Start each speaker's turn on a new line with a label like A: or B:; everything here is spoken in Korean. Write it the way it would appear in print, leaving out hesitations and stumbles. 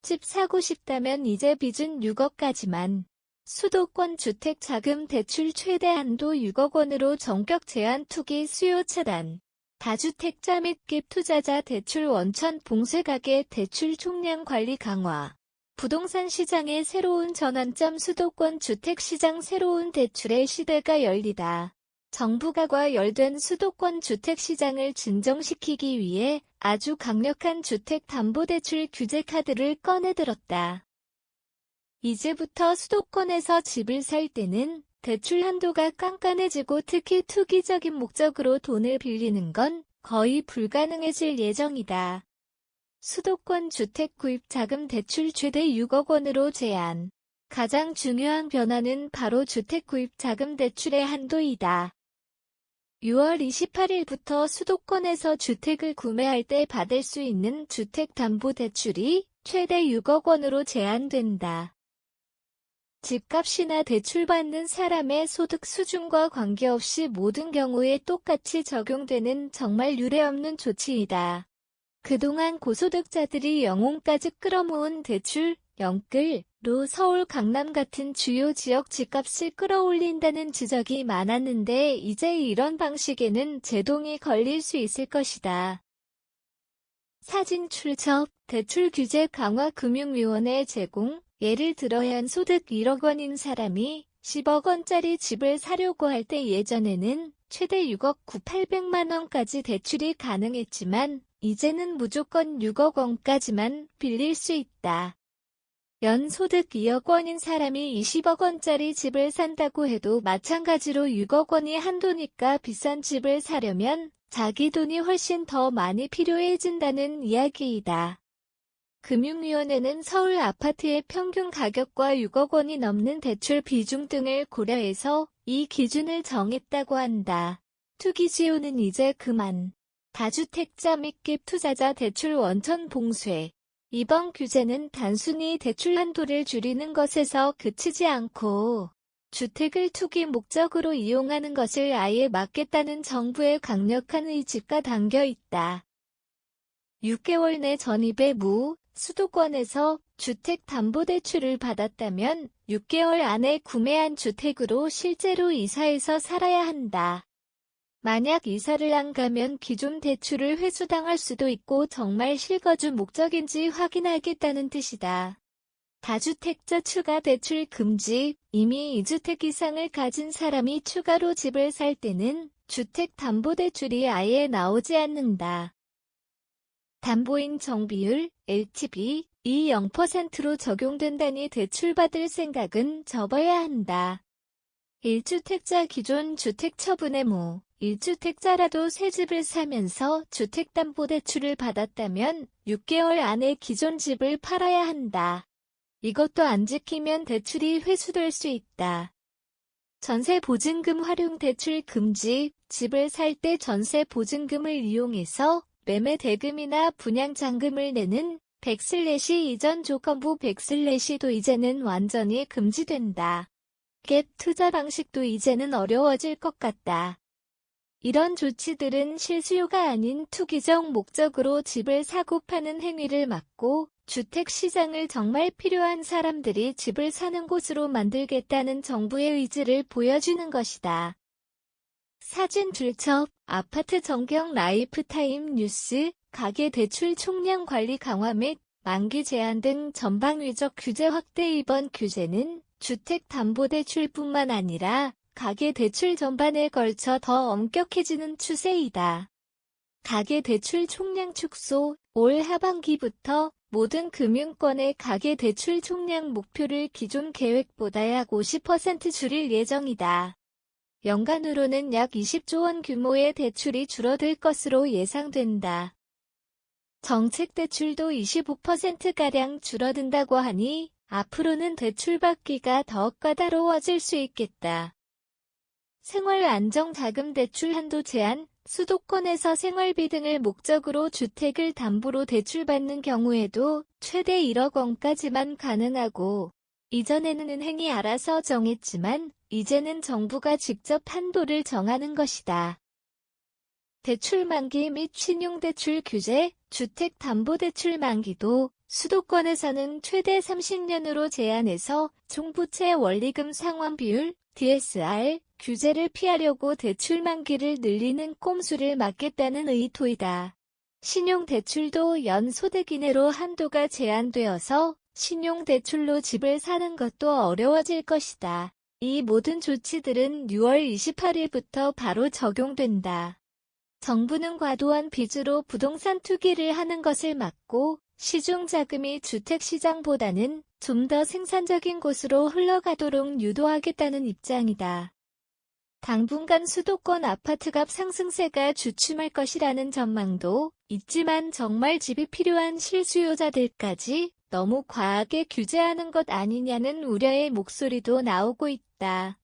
A: 집 사고 싶다면 이제 빚은 6억까지만. 수도권 주택자금 대출 최대 한도 6억 원으로 전격 제한 투기 수요 차단. 다주택자 및 갭 투자자 대출 원천 봉쇄 가계 대출 총량 관리 강화. 부동산 시장의 새로운 전환점 수도권 주택시장 새로운 대출의 시대가 열리다. 정부가 과열된 수도권 주택시장을 진정시키기 위해 아주 강력한 주택담보대출 규제 카드를 꺼내들었다. 이제부터 수도권에서 집을 살 때는 대출 한도가 깐깐해지고 특히 투기적인 목적으로 돈을 빌리는 건 거의 불가능해질 예정이다. 수도권 주택 구입 자금 대출 최대 6억 원으로 제한. 가장 중요한 변화는 바로 주택 구입 자금 대출의 한도이다. 6월 28일부터 수도권에서 주택을 구매할 때 받을 수 있는 주택담보대출이 최대 6억 원으로 제한된다. 집값이나 대출받는 사람의 소득 수준과 관계없이 모든 경우에 똑같이 적용되는 정말 유례없는 조치이다. 그동안 고소득자들이 영혼까지 끌어모은 대출, 영끌로 서울, 강남 같은 주요 지역 집값을 끌어올린다는 지적이 많았는데 이제 이런 방식에는 제동이 걸릴 수 있을 것이다. 사진 출처, 대출 규제 강화 금융위원회 제공. 예를 들어 연소득 1억 원인 사람이 10억 원짜리 집을 사려고 할 때 예전에는 최대 6억 9,800만 원까지 대출이 가능했지만 이제는 무조건 6억 원까지만 빌릴 수 있다. 연소득 2억 원인 사람이 20억 원짜리 집을 산다고 해도 마찬가지로 6억 원이 한도니까 비싼 집을 사려면 자기 돈이 훨씬 더 많이 필요해진다는 이야기이다. 금융위원회는 서울 아파트의 평균 가격과 6억 원이 넘는 대출 비중 등을 고려해서 이 기준을 정했다고 한다. 투기 수요는 이제 그만. 다주택자 및 갭 투자자 대출 원천 봉쇄. 이번 규제는 단순히 대출 한도를 줄이는 것에서 그치지 않고 주택을 투기 목적으로 이용하는 것을 아예 막겠다는 정부의 강력한 의지가 담겨 있다. 6개월 내 전입의 무, 수도권에서 주택담보대출을 받았다면 6개월 안에 구매한 주택으로 실제로 이사해서 살아야 한다. 만약 이사를 안 가면 기존 대출을 회수당할 수도 있고 정말 실거주 목적인지 확인하겠다는 뜻이다. 다주택자 추가 대출 금지. 이미 2주택 이상을 가진 사람이 추가로 집을 살 때는 주택담보대출이 아예 나오지 않는다. 담보인정 비율, LTV, 이 0%로 적용된다니 대출받을 생각은 접어야 한다. 1주택자 기존 주택 처분의 무, 1주택자라도 새 집을 사면서 주택담보대출을 받았다면 6개월 안에 기존 집을 팔아야 한다. 이것도 안 지키면 대출이 회수될 수 있다. 전세보증금 활용 대출 금지. 집을 살 때 전세보증금을 이용해서 매매 대금이나 분양장금을 내는 100/ 이전 조건부 100/도 이제는 완전히 금지된다. 갭 투자 방식도 이제는 어려워질 것 같다. 이런 조치들은 실수요가 아닌 투기적 목적으로 집을 사고 파는 행위를 막고 주택시장을 정말 필요한 사람들이 집을 사는 곳으로 만들겠다는 정부의 의지를 보여주는 것이다. 사진 출처, 아파트 전경 라이프타임 뉴스, 가계대출 총량 관리 강화 및 만기 제한 등 전방위적 규제 확대. 이번 규제는 주택담보대출뿐만 아니라 가계대출 전반에 걸쳐 더 엄격해지는 추세이다. 가계대출 총량 축소. 올 하반기부터 모든 금융권의 가계대출 총량 목표를 기존 계획보다 약 50% 줄일 예정이다. 연간으로는 약 20조 원 규모의 대출이 줄어들 것으로 예상된다. 정책대출도 25%가량 줄어든다고 하니 앞으로는 대출받기가 더 까다로워질 수 있겠다. 생활안정자금 대출 한도 제한. 수도권에서 생활비 등을 목적으로 주택을 담보로 대출받는 경우에도 최대 1억 원까지만 가능하고 이전에는 은행이 알아서 정했지만 이제는 정부가 직접 한도를 정하는 것이다. 대출 만기 및 신용대출 규제. 주택담보대출 만기도 수도권에서는 최대 30년으로 제한해서 종부채 원리금 상환 비율, DSR, 규제를 피하려고 대출 만기를 늘리는 꼼수를 막겠다는 의도이다. 신용대출도 연소득 이내로 한도가 제한되어서 신용대출로 집을 사는 것도 어려워질 것이다. 이 모든 조치들은 6월 28일부터 바로 적용된다. 정부는 과도한 빚으로 부동산 투기를 하는 것을 막고 시중자금이 주택시장보다는 좀 더 생산적인 곳으로 흘러가도록 유도하겠다는 입장이다. 당분간 수도권 아파트값 상승세가 주춤할 것이라는 전망도 있지만 정말 집이 필요한 실수요자들까지 너무 과하게 규제하는 것 아니냐는 우려의 목소리도 나오고 있다.